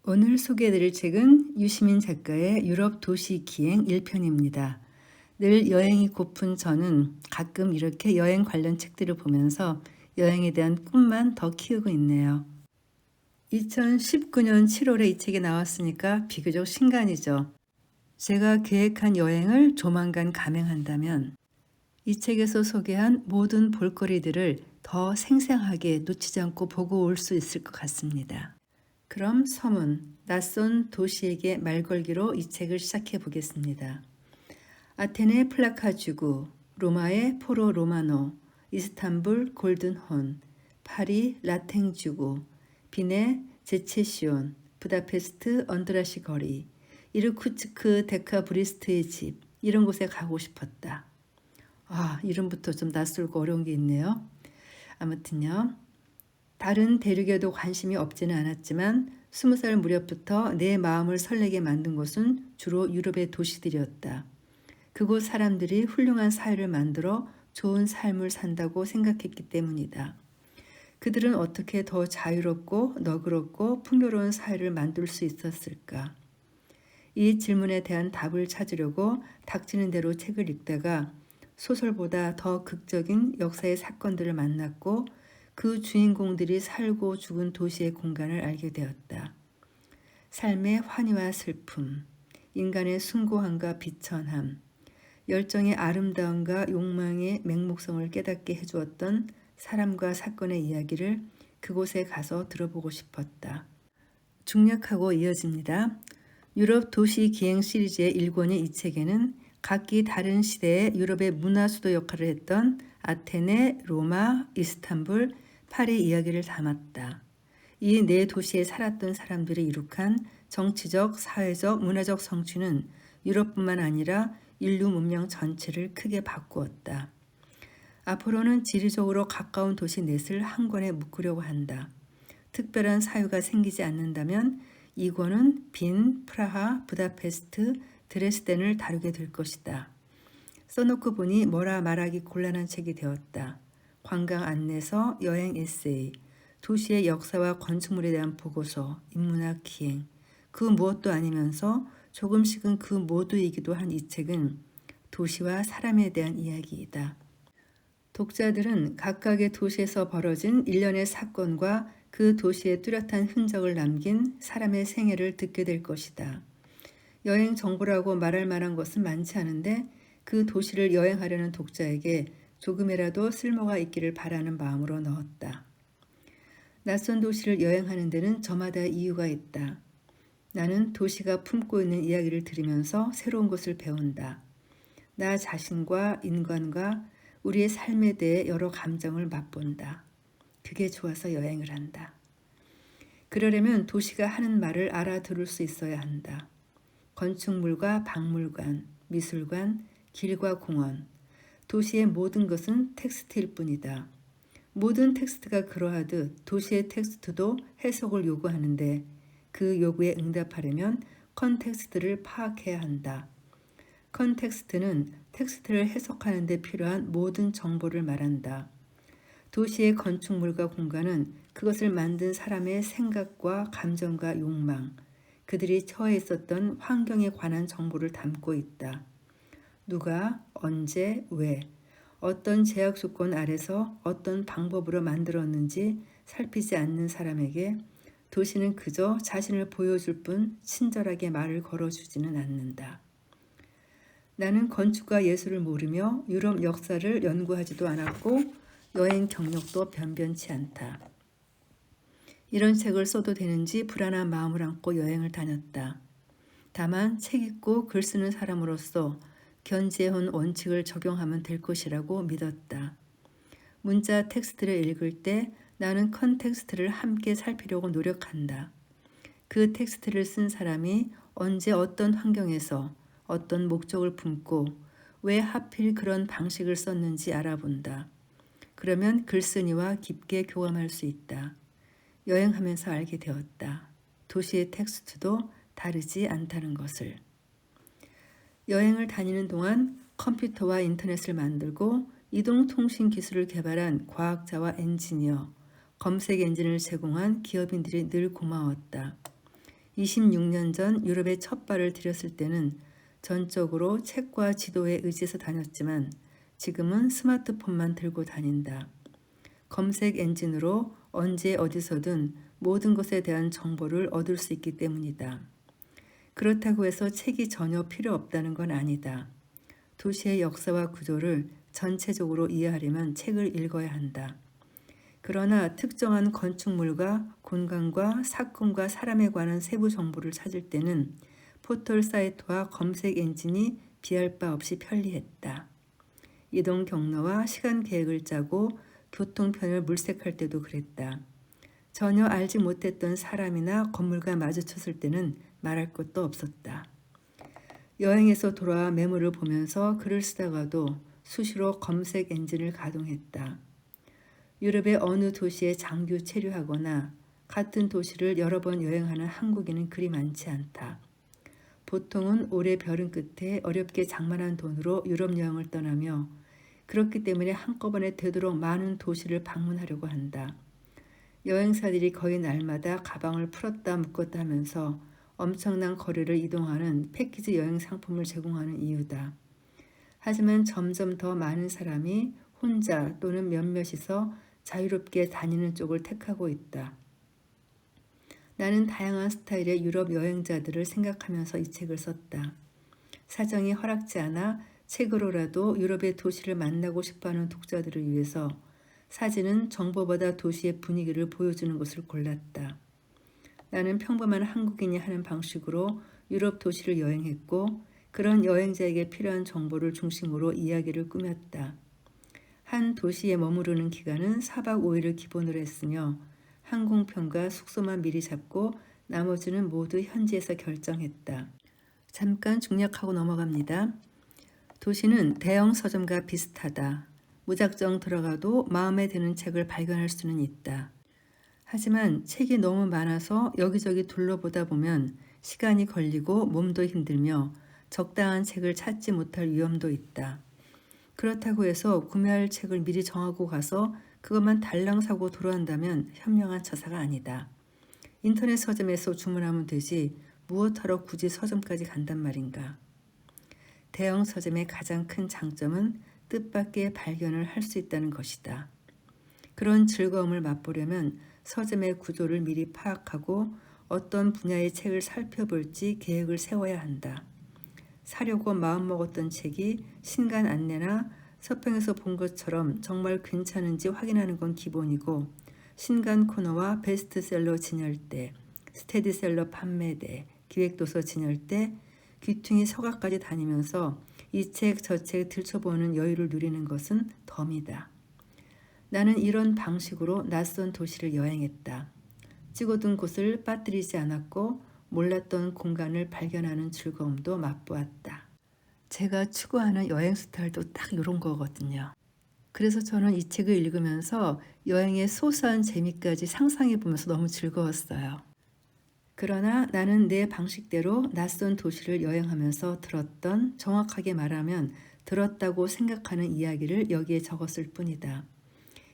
오늘 소개해드릴 책은 유시민 작가의 유럽 도시 기행 1편입니다. 늘 여행이 고픈 저는 가끔 이렇게 여행 관련 책들을 보면서 여행에 대한 꿈만 더 키우고 있네요. 2019년 7월에 이 책이 나왔으니까 비교적 신간이죠. 제가 계획한 여행을 조만간 감행한다면 이 책에서 소개한 모든 볼거리들을 더 생생하게 놓치지 않고 보고 올 수 있을 것 같습니다. 그럼 서문, 낯선 도시에게 말걸기로 이 책을 시작해 보겠습니다. 아테네 플라카주구, 로마의 포로 로마노, 이스탄불 골든혼, 파리 라탱주구, 빈의 제체시온, 부다페스트 언드라시 거리, 이르쿠츠크 데카브리스트의 집, 이런 곳에 가고 싶었다. 이름부터 좀 낯설고 어려운 게 있네요. 아무튼요. 다른 대륙에도 관심이 없지는 않았지만 20살 무렵부터 내 마음을 설레게 만든 곳은 주로 유럽의 도시들이었다. 그곳 사람들이 훌륭한 사회를 만들어 좋은 삶을 산다고 생각했기 때문이다. 그들은 어떻게 더 자유롭고 너그럽고 풍요로운 사회를 만들 수 있었을까? 이 질문에 대한 답을 찾으려고 닥치는 대로 책을 읽다가 소설보다 더 극적인 역사의 사건들을 만났고 그 주인공들이 살고 죽은 도시의 공간을 알게 되었다. 삶의 환희와 슬픔, 인간의 숭고함과 비천함, 열정의 아름다움과 욕망의 맹목성을 깨닫게 해주었던 사람과 사건의 이야기를 그곳에 가서 들어보고 싶었다. 중략하고 이어집니다. 유럽 도시 기행 시리즈의 1권의 이 책에는 각기 다른 시대의 유럽의 문화 수도 역할을 했던 아테네, 로마, 이스탄불, 파리 이야기를 담았다. 이 네 도시에 살았던 사람들이 이룩한 정치적, 사회적, 문화적 성취는 유럽뿐만 아니라 인류 문명 전체를 크게 바꾸었다. 앞으로는 지리적으로 가까운 도시 넷을 한 권에 묶으려고 한다. 특별한 사유가 생기지 않는다면 이 권은 빈, 프라하, 부다페스트, 드레스덴을 다루게 될 것이다. 써놓고 보니 뭐라 말하기 곤란한 책이 되었다. 관광 안내서, 여행 에세이, 도시의 역사와 건축물에 대한 보고서, 인문학 기행, 그 무엇도 아니면서 조금씩은 그 모두이기도 한 이 책은 도시와 사람에 대한 이야기이다. 독자들은 각각의 도시에서 벌어진 일련의 사건과 그 도시의 뚜렷한 흔적을 남긴 사람의 생애를 듣게 될 것이다. 여행 정보라고 말할 만한 것은 많지 않은데 그 도시를 여행하려는 독자에게 조금이라도 쓸모가 있기를 바라는 마음으로 넣었다. 낯선 도시를 여행하는 데는 저마다 이유가 있다. 나는 도시가 품고 있는 이야기를 들으면서 새로운 것을 배운다. 나 자신과 인간과 우리의 삶에 대해 여러 감정을 맛본다. 그게 좋아서 여행을 한다. 그러려면 도시가 하는 말을 알아들을 수 있어야 한다. 건축물과 박물관, 미술관, 길과 공원, 도시의 모든 것은 텍스트일 뿐이다. 모든 텍스트가 그러하듯 도시의 텍스트도 해석을 요구하는데 그 요구에 응답하려면 컨텍스트를 파악해야 한다. 컨텍스트는 텍스트를 해석하는 데 필요한 모든 정보를 말한다. 도시의 건축물과 공간은 그것을 만든 사람의 생각과 감정과 욕망, 그들이 처해 있었던 환경에 관한 정보를 담고 있다. 누가, 언제, 왜, 어떤 제약 조건 아래서 어떤 방법으로 만들었는지 살피지 않는 사람에게 도시는 그저 자신을 보여줄 뿐 친절하게 말을 걸어주지는 않는다. 나는 건축과 예술을 모르며 유럽 역사를 연구하지도 않았고 여행 경력도 변변치 않다. 이런 책을 써도 되는지 불안한 마음을 안고 여행을 다녔다. 다만 책 읽고 글 쓰는 사람으로서 견지해온 원칙을 적용하면 될 것이라고 믿었다. 문자 텍스트를 읽을 때 나는 컨텍스트를 함께 살피려고 노력한다. 그 텍스트를 쓴 사람이 언제 어떤 환경에서 어떤 목적을 품고 왜 하필 그런 방식을 썼는지 알아본다. 그러면 글쓴이와 깊게 교감할 수 있다. 여행하면서 알게 되었다. 도시의 텍스트도 다르지 않다는 것을. 여행을 다니는 동안 컴퓨터와 인터넷을 만들고 이동통신 기술을 개발한 과학자와 엔지니어, 검색 엔진을 제공한 기업인들이 늘 고마웠다. 26년 전 유럽에 첫 발을 들였을 때는 전적으로 책과 지도에 의지해서 다녔지만 지금은 스마트폰만 들고 다닌다. 검색 엔진으로 언제 어디서든 모든 것에 대한 정보를 얻을 수 있기 때문이다. 그렇다고 해서 책이 전혀 필요 없다는 건 아니다. 도시의 역사와 구조를 전체적으로 이해하려면 책을 읽어야 한다. 그러나 특정한 건축물과 공간과 사건과 사람에 관한 세부 정보를 찾을 때는 포털 사이트와 검색 엔진이 비할 바 없이 편리했다. 이동 경로와 시간 계획을 짜고 교통편을 물색할 때도 그랬다. 전혀 알지 못했던 사람이나 건물과 마주쳤을 때는 말할 것도 없었다. 여행에서 돌아와 메모를 보면서 글을 쓰다가도 수시로 검색 엔진을 가동했다. 유럽의 어느 도시에 장기 체류하거나 같은 도시를 여러 번 여행하는 한국인은 그리 많지 않다. 보통은 오래 벼른 끝에 어렵게 장만한 돈으로 유럽 여행을 떠나며 그렇기 때문에 한꺼번에 되도록 많은 도시를 방문하려고 한다. 여행사들이 거의 날마다 가방을 풀었다 묶었다 하면서 엄청난 거리를 이동하는 패키지 여행 상품을 제공하는 이유다. 하지만 점점 더 많은 사람이 혼자 또는 몇몇이서 자유롭게 다니는 쪽을 택하고 있다. 나는 다양한 스타일의 유럽 여행자들을 생각하면서 이 책을 썼다. 사정이 허락지 않아 책으로라도 유럽의 도시를 만나고 싶어하는 독자들을 위해서 사진은 정보보다 도시의 분위기를 보여주는 것을 골랐다. 나는 평범한 한국인이 하는 방식으로 유럽 도시를 여행했고 그런 여행자에게 필요한 정보를 중심으로 이야기를 꾸몄다. 한 도시에 머무르는 기간은 4박 5일을 기본으로 했으며 항공편과 숙소만 미리 잡고 나머지는 모두 현지에서 결정했다. 잠깐 중략하고 넘어갑니다. 도시는 대형 서점과 비슷하다. 무작정 들어가도 마음에 드는 책을 발견할 수는 있다. 하지만 책이 너무 많아서 여기저기 둘러보다 보면 시간이 걸리고 몸도 힘들며 적당한 책을 찾지 못할 위험도 있다. 그렇다고 해서 구매할 책을 미리 정하고 가서 그것만 달랑 사고 돌아온다면 현명한 처사가 아니다. 인터넷 서점에서 주문하면 되지 무엇하러 굳이 서점까지 간단 말인가. 대형 서점의 가장 큰 장점은 뜻밖의 발견을 할 수 있다는 것이다. 그런 즐거움을 맛보려면 서점의 구조를 미리 파악하고 어떤 분야의 책을 살펴볼지 계획을 세워야 한다. 사려고 마음먹었던 책이 신간 안내나 서평에서 본 것처럼 정말 괜찮은지 확인하는 건 기본이고 신간 코너와 베스트셀러 진열대, 스테디셀러 판매대, 기획도서 진열대, 귀퉁이 서가까지 다니면서 이 책 저 책 들춰보는 여유를 누리는 것은 덤이다. 나는 이런 방식으로 낯선 도시를 여행했다. 찍어둔 곳을 빠뜨리지 않았고 몰랐던 공간을 발견하는 즐거움도 맛보았다. 제가 추구하는 여행 스타일도 딱 이런 거거든요. 그래서 저는 이 책을 읽으면서 여행의 소소한 재미까지 상상해 보면서 너무 즐거웠어요. 그러나 나는 내 방식대로 낯선 도시를 여행하면서 들었던, 정확하게 말하면 들었다고 생각하는 이야기를 여기에 적었을 뿐이다.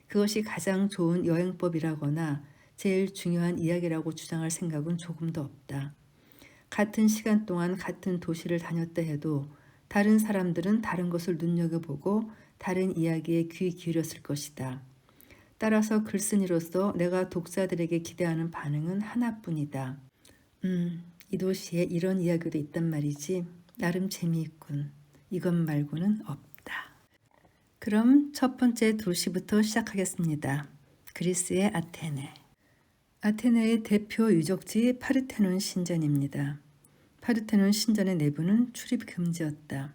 그것이 가장 좋은 여행법이라거나 제일 중요한 이야기라고 주장할 생각은 조금도 없다. 같은 시간 동안 같은 도시를 다녔다 해도 다른 사람들은 다른 것을 눈여겨보고 다른 이야기에 귀 기울였을 것이다. 따라서 글쓴이로서 내가 독자들에게 기대하는 반응은 하나뿐이다. 이 도시에 이런 이야기도 있단 말이지. 나름 재미있군. 이것 말고는 없다. 그럼 첫 번째 도시부터 시작하겠습니다. 그리스의 아테네. 아테네의 대표 유적지 파르테논 신전입니다. 파르테논 신전의 내부는 출입 금지였다.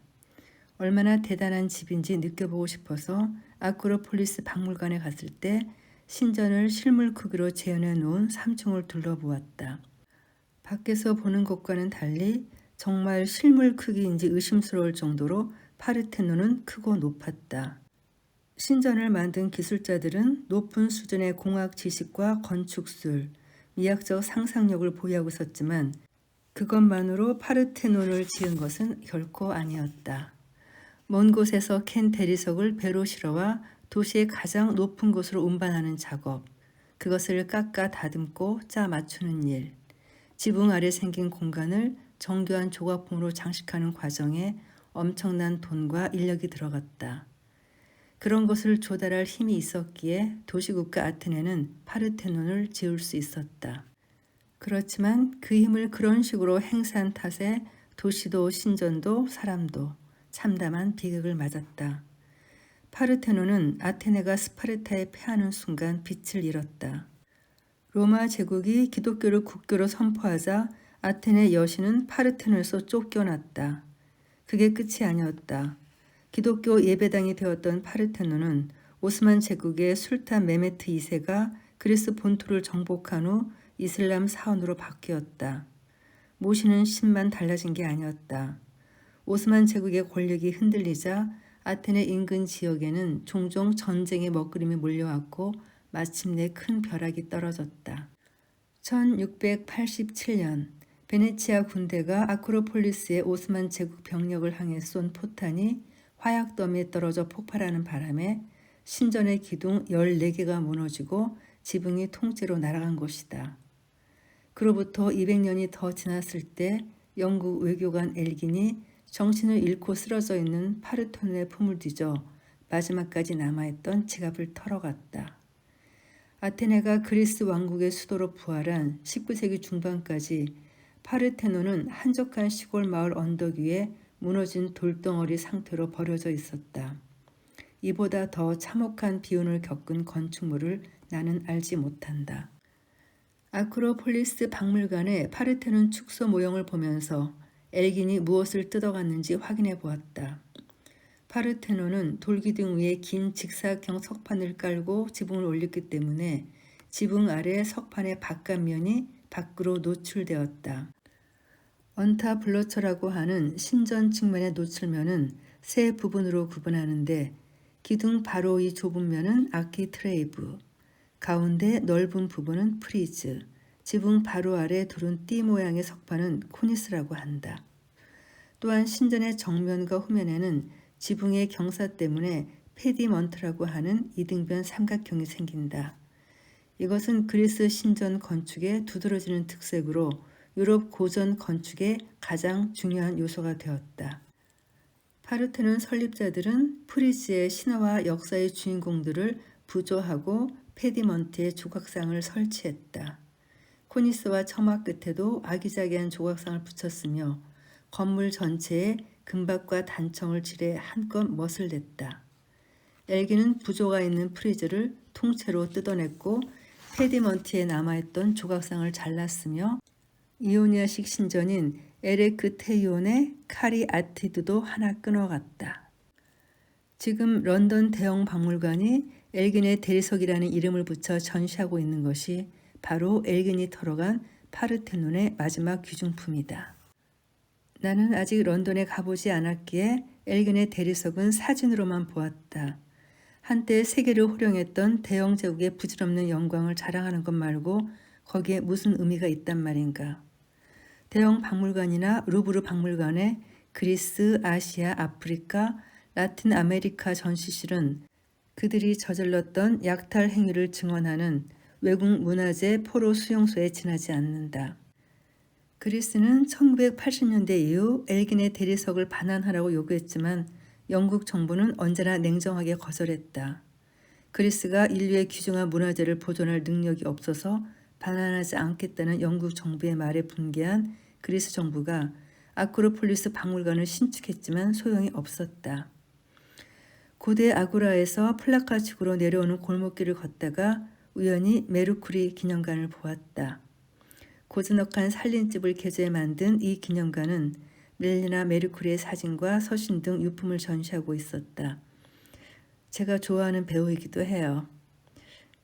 얼마나 대단한 집인지 느껴보고 싶어서 아크로폴리스 박물관에 갔을 때 신전을 실물 크기로 재현해 놓은 3층을 둘러보았다. 밖에서 보는 것과는 달리 정말 실물 크기인지 의심스러울 정도로 파르테논은 크고 높았다. 신전을 만든 기술자들은 높은 수준의 공학 지식과 건축술, 미학적 상상력을 보유하고 있었지만 그것만으로 파르테논을 지은 것은 결코 아니었다. 먼 곳에서 캔 대리석을 배로 실어와 도시의 가장 높은 곳으로 운반하는 작업, 그것을 깎아 다듬고 짜 맞추는 일, 지붕 아래 생긴 공간을 정교한 조각품으로 장식하는 과정에 엄청난 돈과 인력이 들어갔다. 그런 것을 조달할 힘이 있었기에 도시국가 아테네는 파르테논을 지을 수 있었다. 그렇지만 그 힘을 그런 식으로 행사한 탓에 도시도 신전도 사람도 참담한 비극을 맞았다. 파르테논은 아테네가 스파르타에 패하는 순간 빛을 잃었다. 로마 제국이 기독교를 국교로 선포하자 아테네 여신은 파르테논에서 쫓겨났다. 그게 끝이 아니었다. 기독교 예배당이 되었던 파르테논은 오스만 제국의 술탄 메메트 2세가 그리스 본토를 정복한 후 이슬람 사원으로 바뀌었다. 모시는 신만 달라진 게 아니었다. 오스만 제국의 권력이 흔들리자 아테네 인근 지역에는 종종 전쟁의 먹구름이 몰려왔고 마침내 큰 벼락이 떨어졌다. 1687년 베네치아 군대가 아크로폴리스의 오스만 제국 병력을 향해 쏜 포탄이 화약더미에 떨어져 폭발하는 바람에 신전의 기둥 14개가 무너지고 지붕이 통째로 날아간 것이다. 그로부터 200년이 더 지났을 때 영국 외교관 엘긴이 정신을 잃고 쓰러져 있는 파르테논의 품을 뒤져 마지막까지 남아있던 지갑을 털어갔다. 아테네가 그리스 왕국의 수도로 부활한 19세기 중반까지 파르테논은 한적한 시골 마을 언덕 위에 무너진 돌덩어리 상태로 버려져 있었다. 이보다 더 참혹한 비운을 겪은 건축물을 나는 알지 못한다. 아크로폴리스 박물관의 파르테논 축소 모형을 보면서 엘긴이 무엇을 뜯어갔는지 확인해 보았다. 파르테논은 돌기둥 위에 긴 직사각형 석판을 깔고 지붕을 올렸기 때문에 지붕 아래 석판의 바깥면이 밖으로 노출되었다. 언타블러처라고 하는 신전 측면의 노출면은 세 부분으로 구분하는데 기둥 바로 위 좁은 면은 아키트레이브, 가운데 넓은 부분은 프리즈, 지붕 바로 아래 두른 띠 모양의 석판은 코니스라고 한다. 또한 신전의 정면과 후면에는 지붕의 경사 때문에 페디먼트라고 하는 이등변 삼각형이 생긴다. 이것은 그리스 신전 건축의 두드러지는 특색으로 유럽 고전 건축의 가장 중요한 요소가 되었다. 파르테논 설립자들은 프리즈의 신화와 역사의 주인공들을 부조하고 페디먼트에 조각상을 설치했다. 코니스와 처마 끝에도 아기자기한 조각상을 붙였으며 건물 전체에 금박과 단청을 칠해 한껏 멋을 냈다. 엘기는 부조가 있는 프리즈를 통째로 뜯어냈고 페디먼트에 남아있던 조각상을 잘랐으며 이오니아식 신전인 에레크테이온의 카리아티드도 하나 끊어갔다. 지금 런던 대형 박물관이 엘긴의 대리석이라는 이름을 붙여 전시하고 있는 것이 바로 엘긴이 털어간 파르테논의 마지막 귀중품이다. 나는 아직 런던에 가보지 않았기에 엘긴의 대리석은 사진으로만 보았다. 한때 세계를 호령했던 대영 제국의 부질없는 영광을 자랑하는 것 말고 거기에 무슨 의미가 있단 말인가. 대형 박물관이나 루브르 박물관에 그리스, 아시아, 아프리카, 라틴 아메리카 전시실은 그들이 저질렀던 약탈 행위를 증언하는 외국 문화재 포로 수용소에 지나지 않는다. 그리스는 1980년대 이후 엘긴의 대리석을 반환하라고 요구했지만 영국 정부는 언제나 냉정하게 거절했다. 그리스가 인류의 귀중한 문화재를 보존할 능력이 없어서 반환하지 않겠다는 영국 정부의 말에 분개한 그리스 정부가 아크로폴리스 박물관을 신축했지만 소용이 없었다. 고대 아고라에서 플라카축으로 내려오는 골목길을 걷다가 우연히 메르쿠리 기념관을 보았다. 고즈넉한 살림집을 개조해 만든 이 기념관은 멜리나 메르쿠리의 사진과 서신 등 유품을 전시하고 있었다. 제가 좋아하는 배우이기도 해요.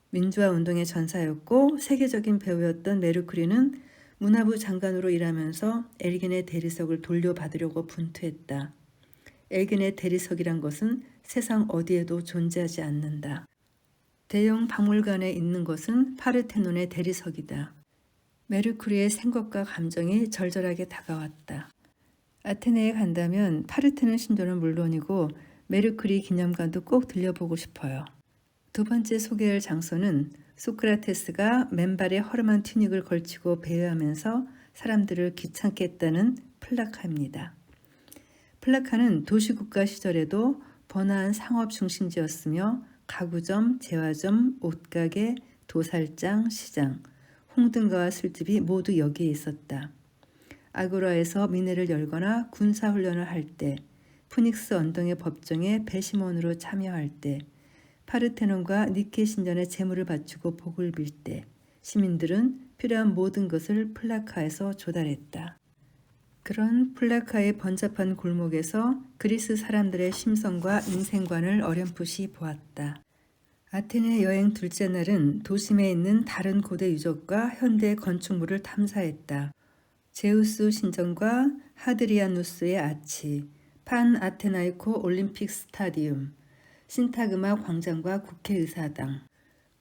민주화 운동의 전사였고 세계적인 배우였던 메르쿠리는 문화부 장관으로 일하면서 엘긴의 대리석을 돌려받으려고 분투했다. 엘긴의 대리석이란 것은 세상 어디에도 존재하지 않는다. 대형 박물관에 있는 것은 파르테논의 대리석이다. 메르쿠리의 생각과 감정이 절절하게 다가왔다. 아테네에 간다면 파르테논 신전은 물론이고 메르쿠리 기념관도 꼭 들려보고 싶어요. 두 번째 소개할 장소는 소크라테스가 맨발에 허름한 튜닉을 걸치고 배회하면서 사람들을 귀찮게 했다는 플라카입니다. 플라카는 도시국가 시절에도 번화한 상업 중심지였으며 가구점, 재화점, 옷가게, 도살장, 시장, 홍등가와 술집이 모두 여기에 있었다. 아고라에서 민회를 열거나 군사훈련을 할 때, 푸닉스 언덕의 법정에 배심원으로 참여할 때, 파르테논과 니케 신전에 제물을 바치고 복을 빌 때 시민들은 필요한 모든 것을 플라카에서 조달했다. 그런 플라카의 번잡한 골목에서 그리스 사람들의 심성과 인생관을 어렴풋이 보았다. 아테네 여행 둘째 날은 도심에 있는 다른 고대 유적과 현대 건축물을 탐사했다. 제우스 신전과 하드리아누스의 아치, 판 아테나이코 올림픽 스타디움, 신타그마 광장과 국회의사당,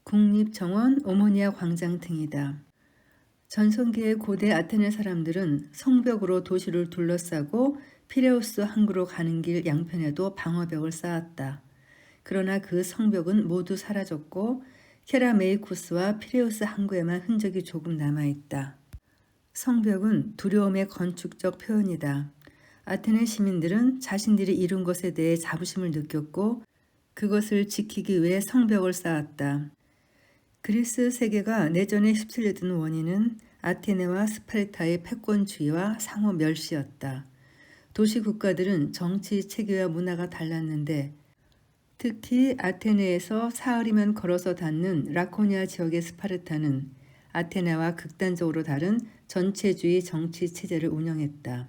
국립정원 오모니아 광장 등이다. 전성기의 고대 아테네 사람들은 성벽으로 도시를 둘러싸고 피레우스 항구로 가는 길 양편에도 방어벽을 쌓았다. 그러나 그 성벽은 모두 사라졌고 케라메이코스와 피레우스 항구에만 흔적이 조금 남아있다. 성벽은 두려움의 건축적 표현이다. 아테네 시민들은 자신들이 이룬 것에 대해 자부심을 느꼈고 그것을 지키기 위해 성벽을 쌓았다. 그리스 세계가 내전에 휩쓸려든 원인은 아테네와 스파르타의 패권주의와 상호 멸시였다. 도시 국가들은 정치 체계와 문화가 달랐는데 특히 아테네에서 사흘이면 걸어서 닿는 라코니아 지역의 스파르타는 아테네와 극단적으로 다른 전체주의 정치 체제를 운영했다.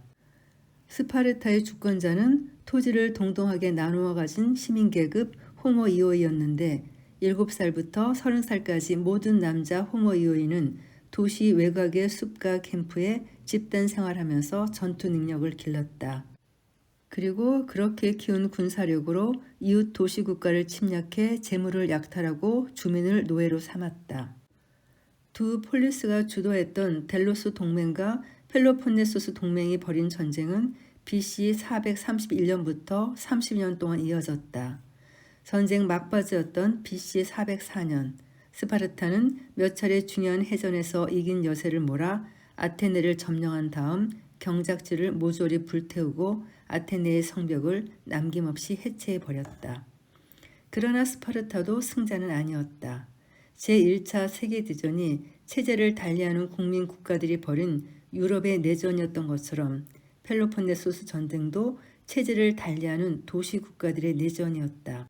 스파르타의 주권자는 토지를 동등하게 나누어 가진 시민계급 호모이오이였는데 7살부터 30살까지 모든 남자 호모이오이는 도시 외곽의 숲과 캠프에 집단 생활하면서 전투 능력을 길렀다. 그리고 그렇게 키운 군사력으로 이웃 도시국가를 침략해 재물을 약탈하고 주민을 노예로 삼았다. 두 폴리스가 주도했던 델로스 동맹과 펠로폰네소스 동맹이 벌인 전쟁은 BC 431년부터 30년 동안 이어졌다. 전쟁 막바지였던 BC 404년, 스파르타는 몇 차례 중요한 해전에서 이긴 여세를 몰아 아테네를 점령한 다음 경작지를 모조리 불태우고 아테네의 성벽을 남김없이 해체해버렸다. 그러나 스파르타도 승자는 아니었다. 제1차 세계대전이 체제를 달리하는 국민 국가들이 벌인 유럽의 내전이었던 것처럼 펠로폰네소스 전쟁도 체제를 달리하는 도시 국가들의 내전이었다.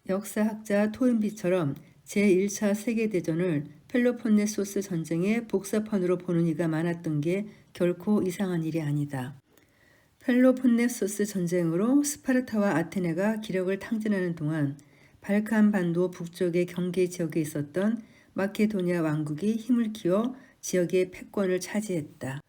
역사학자 토인비처럼 제1차 세계대전을 펠로폰네소스 전쟁의 복사판으로 보는 이가 많았던 게 결코 이상한 일이 아니다. 펠로폰네소스 전쟁으로 스파르타와 아테네가 기력을 탕진하는 동안 발칸 반도 북쪽의 경계 지역에 있었던 마케도니아 왕국이 힘을 키워 지역의 패권을 차지했다.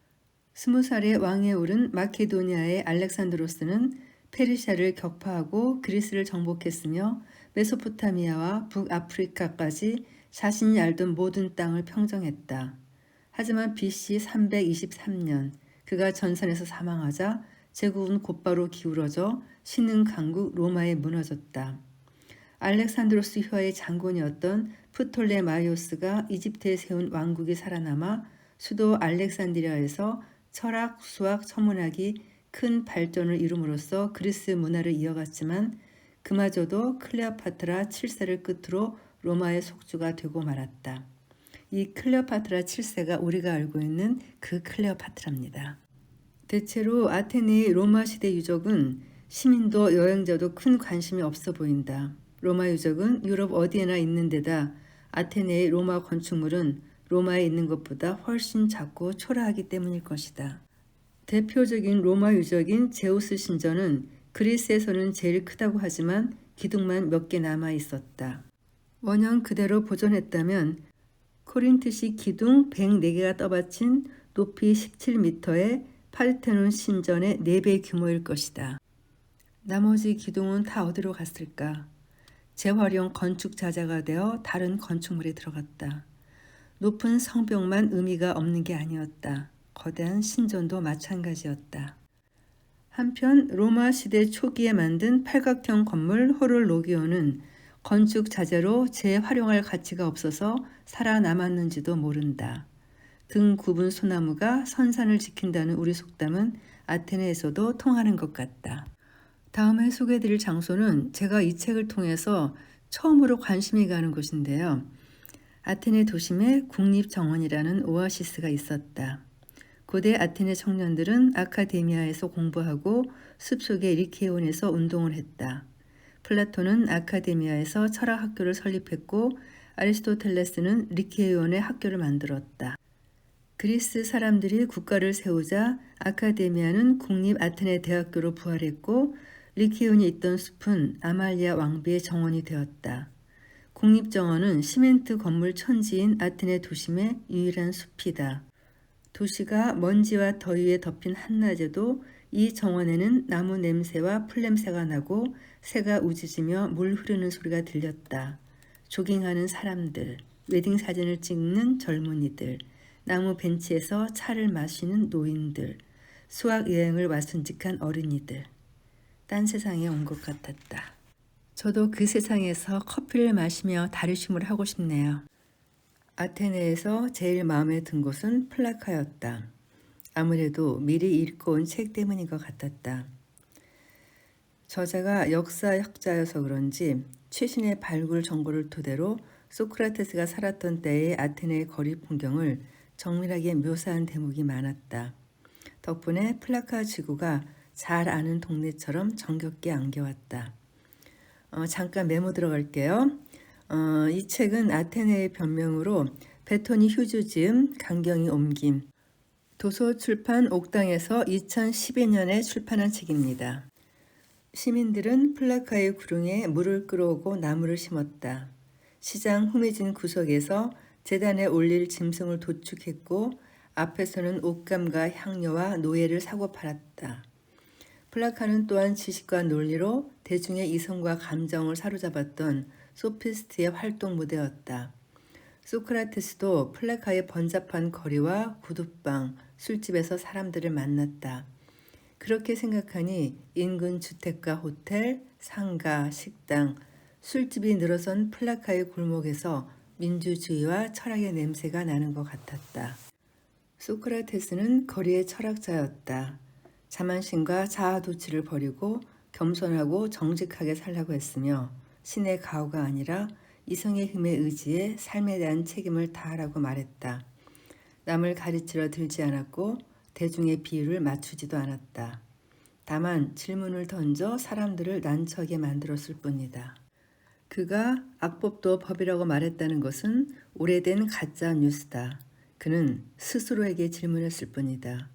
20살의 왕에 오른 마케도니아의 알렉산드로스는 페르시아를 격파하고 그리스를 정복했으며 메소포타미아와 북아프리카까지 자신이 알던 모든 땅을 평정했다. 하지만 BC 323년 그가 전선에서 사망하자 제국은 곧바로 기울어져 신흥 강국 로마에 무너졌다. 알렉산드로스 휘하의 장군이었던 프톨레마이오스가 이집트에 세운 왕국이 살아남아 수도 알렉산드리아에서 철학, 수학, 천문학이 큰 발전을 이룸으로써 그리스 문화를 이어갔지만 그마저도 클레오파트라 7세를 끝으로 로마의 속주가 되고 말았다. 이 클레오파트라 7세가 우리가 알고 있는 그 클레오파트라입니다. 대체로 아테네의 로마 시대 유적은 시민도 여행자도 큰 관심이 없어 보인다. 로마 유적은 유럽 어디에나 있는 데다 아테네의 로마 건축물은 로마에 있는 것보다 훨씬 작고 초라하기 때문일 것이다. 대표적인 로마 유적인 제우스 신전은 그리스에서는 제일 크다고 하지만 기둥만 몇 개 남아 있었다. 원형 그대로 보존했다면 코린트식 기둥 104개가 떠받친 높이 17m의 파르테논 신전의 4배 규모일 것이다. 나머지 기둥은 다 어디로 갔을까? 재활용 건축 자재가 되어 다른 건축물에 들어갔다. 높은 성벽만 의미가 없는 게 아니었다. 거대한 신전도 마찬가지였다. 한편 로마 시대 초기에 만든 팔각형 건물 호롤로기오는 건축 자재로 재활용할 가치가 없어서 살아남았는지도 모른다. 등 굽은 소나무가 선산을 지킨다는 우리 속담은 아테네에서도 통하는 것 같다. 다음에 소개해드릴 장소는 제가 이 책을 통해서 처음으로 관심이 가는 곳인데요. 아테네 도심에 국립정원이라는 오아시스가 있었다. 고대 아테네 청년들은 아카데미아에서 공부하고 숲속의 리케온에서 운동을 했다. 플라톤은 아카데미아에서 철학학교를 설립했고 아리스토텔레스는 리케온의 학교를 만들었다. 그리스 사람들이 국가를 세우자 아카데미아는 국립 아테네 대학교로 부활했고 리케온이 있던 숲은 아말리아 왕비의 정원이 되었다. 국립정원은 시멘트 건물 천지인 아테네 도심의 유일한 숲이다. 도시가 먼지와 더위에 덮인 한낮에도 이 정원에는 나무 냄새와 풀 냄새가 나고 새가 우짖으며 물 흐르는 소리가 들렸다. 조깅하는 사람들, 웨딩 사진을 찍는 젊은이들, 나무 벤치에서 차를 마시는 노인들, 수학 여행을 와순직한 어린이들. 딴 세상에 온 것 같았다. 저도 그 세상에서 커피를 마시며 다리쉼을 하고 싶네요. 아테네에서 제일 마음에 든 곳은 플라카였다. 아무래도 미리 읽고 온 책 때문인 것 같았다. 저자가 역사학자여서 그런지 최신의 발굴 정보를 토대로 소크라테스가 살았던 때의 아테네의 거리 풍경을 정밀하게 묘사한 대목이 많았다. 덕분에 플라카 지구가 잘 아는 동네처럼 정겹게 안겨왔다. 잠깐 메모 들어갈게요. 이 책은 아테네의 변명으로 베토니 휴즈 지음, 강경이 옮김, 도서출판 옥당에서 2012년에 출판한 책입니다. 시민들은 플라카의 구릉에 물을 끌어오고 나무를 심었다. 시장 후미진 구석에서 재단에 올릴 짐승을 도축했고 앞에서는 옷감과 향료와 노예를 사고 팔았다. 플라카는 또한 지식과 논리로 대중의 이성과 감정을 사로잡았던 소피스트의 활동 무대였다. 소크라테스도 플라카의 번잡한 거리와 구두방, 술집에서 사람들을 만났다. 그렇게 생각하니 인근 주택가 호텔, 상가, 식당, 술집이 늘어선 플라카의 골목에서 민주주의와 철학의 냄새가 나는 것 같았다. 소크라테스는 거리의 철학자였다. 자만심과 자아도취를 버리고 겸손하고 정직하게 살라고 했으며 신의 가호가 아니라 이성의 힘에 의지해 삶에 대한 책임을 다하라고 말했다. 남을 가르치려 들지 않았고 대중의 비율을 맞추지도 않았다. 다만 질문을 던져 사람들을 난처하게 만들었을 뿐이다. 그가 악법도 법이라고 말했다는 것은 오래된 가짜 뉴스다. 그는 스스로에게 질문했을 뿐이다.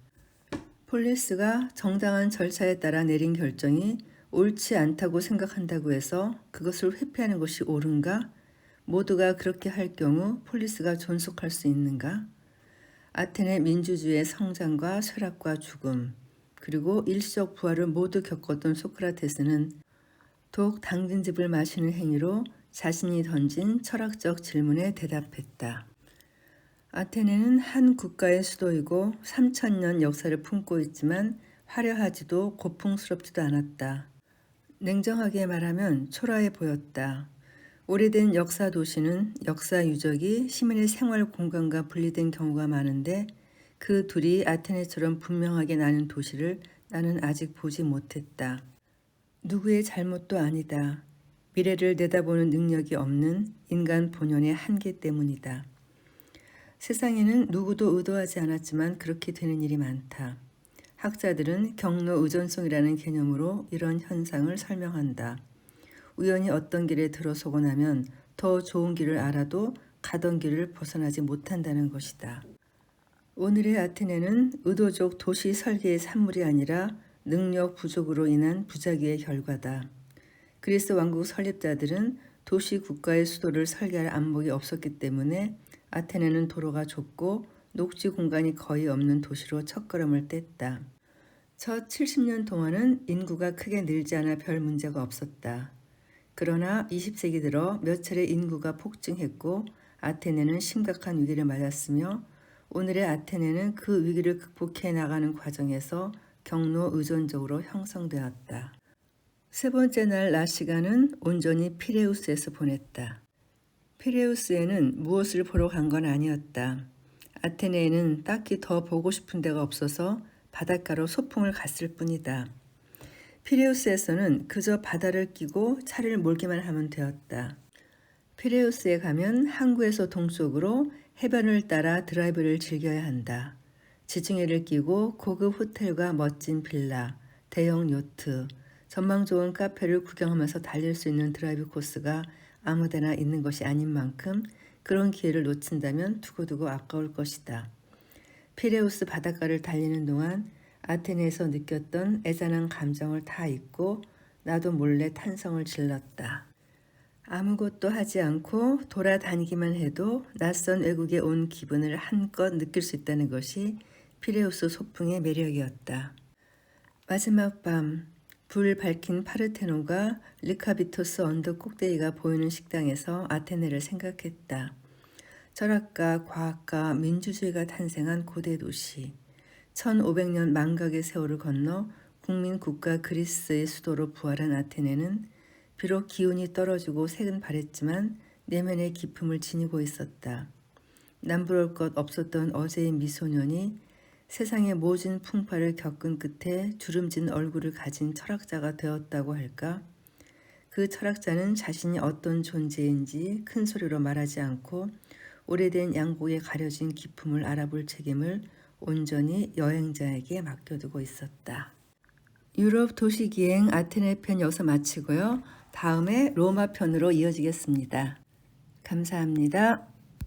폴리스가 정당한 절차에 따라 내린 결정이 옳지 않다고 생각한다고 해서 그것을 회피하는 것이 옳은가? 모두가 그렇게 할 경우 폴리스가 존속할 수 있는가? 아테네 민주주의의 성장과 쇠락과 죽음, 그리고 일시적 부활을 모두 겪었던 소크라테스는 독 당근즙을 마시는 행위로 자신이 던진 철학적 질문에 대답했다. 아테네는 한 국가의 수도이고 3000년 역사를 품고 있지만 화려하지도 고풍스럽지도 않았다. 냉정하게 말하면 초라해 보였다. 오래된 역사 도시는 역사 유적이 시민의 생활 공간과 분리된 경우가 많은데 그 둘이 아테네처럼 분명하게 나는 도시를 나는 아직 보지 못했다. 누구의 잘못도 아니다. 미래를 내다보는 능력이 없는 인간 본연의 한계 때문이다. 세상에는 누구도 의도하지 않았지만 그렇게 되는 일이 많다. 학자들은 경로 의존성이라는 개념으로 이런 현상을 설명한다. 우연히 어떤 길에 들어서고 나면 더 좋은 길을 알아도 가던 길을 벗어나지 못한다는 것이다. 오늘의 아테네는 의도적 도시 설계의 산물이 아니라 능력 부족으로 인한 부작위의 결과다. 그리스 왕국 설립자들은 도시 국가의 수도를 설계할 안목이 없었기 때문에 아테네는 도로가 좁고 녹지 공간이 거의 없는 도시로 첫걸음을 뗐다. 첫 70년 동안은 인구가 크게 늘지 않아 별 문제가 없었다. 그러나 20세기 들어 몇 차례 인구가 폭증했고 아테네는 심각한 위기를 맞았으며 오늘의 아테네는 그 위기를 극복해 나가는 과정에서 경로 의존적으로 형성되었다. 세 번째 날 낮 시간은 온전히 피레우스에서 보냈다. 피레우스에는 무엇을 보러 간 건 아니었다. 아테네에는 딱히 더 보고 싶은 데가 없어서 바닷가로 소풍을 갔을 뿐이다. 피레우스에서는 그저 바다를 끼고 차를 몰기만 하면 되었다. 피레우스에 가면 항구에서 동쪽으로 해변을 따라 드라이브를 즐겨야 한다. 지층해를 끼고 고급 호텔과 멋진 빌라, 대형 요트, 전망 좋은 카페를 구경하면서 달릴 수 있는 드라이브 코스가 아무데나 있는 것이 아닌 만큼 그런 기회를 놓친다면 두고두고 아까울 것이다. 피레우스 바닷가를 달리는 동안 아테네에서 느꼈던 애잔한 감정을 다 잊고 나도 몰래 탄성을 질렀다. 아무것도 하지 않고 돌아다니기만 해도 낯선 외국에 온 기분을 한껏 느낄 수 있다는 것이 피레우스 소풍의 매력이었다. 마지막 밤, 불 밝힌 파르테논과 르카비토스 언덕 꼭대기가 보이는 식당에서 아테네를 생각했다. 철학과, 과학과, 민주주의가 탄생한 고대 도시. 1500년 망각의 세월을 건너 국민 국가 그리스의 수도로 부활한 아테네는 비록 기운이 떨어지고 색은 바랬지만 내면의 기품을 지니고 있었다. 남부러울 것 없었던 어제의 미소년이 세상의 모진 풍파를 겪은 끝에 주름진 얼굴을 가진 철학자가 되었다고 할까? 그 철학자는 자신이 어떤 존재인지 큰 소리로 말하지 않고 오래된 양곡에 가려진 기품을 알아볼 책임을 온전히 여행자에게 맡겨두고 있었다. 유럽 도시기행 아테네 편 여기서 마치고요. 다음에 로마 편으로 이어지겠습니다. 감사합니다.